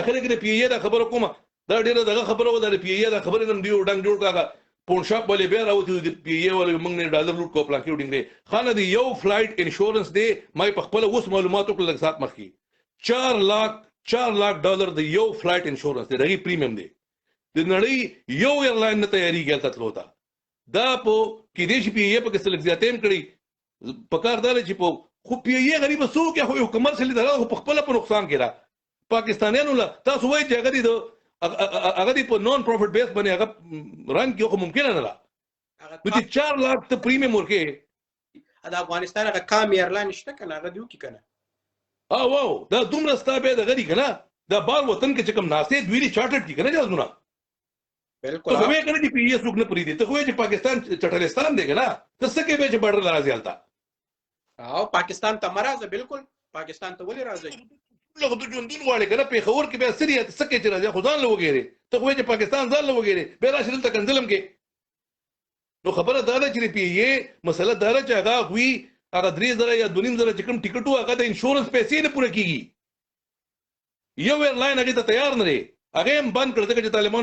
اخر کې پی ای دا خبره کومه دا ډیره دغه خبره و دا پی ای دا خبره نن دیو ډنګ جوړ کاغه پونشاپ ولې بیا راوتی پی ای ولې موږ نه ډالر لوټ کو پلان کې وډینګ خانه دی یو فلایټ انشورنس دی مې په خپل اوس معلوماتو کې لږ سات مخکي 4 लाख ډالر دی یو فلایټ انشورنس دی دغه پریمیم دی د نړۍ یو ایرلاین نه تیاری کېل تلو تا دا په کې دې شي پی ای په کې سلګ زیاتیم کړی په کار دار چې په خو پی ای غریب سو کې خو کمرشل دی په خپل په نقصان کړه پاکستانیانو لا تاسو وایي چې هغه دی هغه دی په نون پروفټ بیس باندې هغه رن کې خو ممکن نه لا نو چې 4 लाख ته پریمیم ورکه دا افغانستان هغه کام ایرلاین شته کنه هغه دیو کې کنه واو دا دومره ستابه د غری کنه دا بار وطن کې چې کوم ناسې دوی چارټر کی کنه جازونه بالکل خو به کنه چې پی ایس وګ نه پری دي ته خو چې پاکستان چټلستان دی کنه ته سکه به چې بارډر راځي حالت او پاکستان ته مرزه بالکل پاکستان ته ولې راځي لغه د ژوندون واړي کنه په خبر کې به سریه سکه چې راځي خدان له وګيري ته خو چې پاکستان ځان له وګيري به راشي دلته کنځلم کې نو خبره دا ده چې پی ای مسله دا ده چې هغه وی هغه 3000 یا 2000 چې کوم ټیکټو هغه د انشورنس پیسې نه پوره کیږي یو ایرلاین هغه ته تیار نه دی هغه هم بند کړ چې طالبان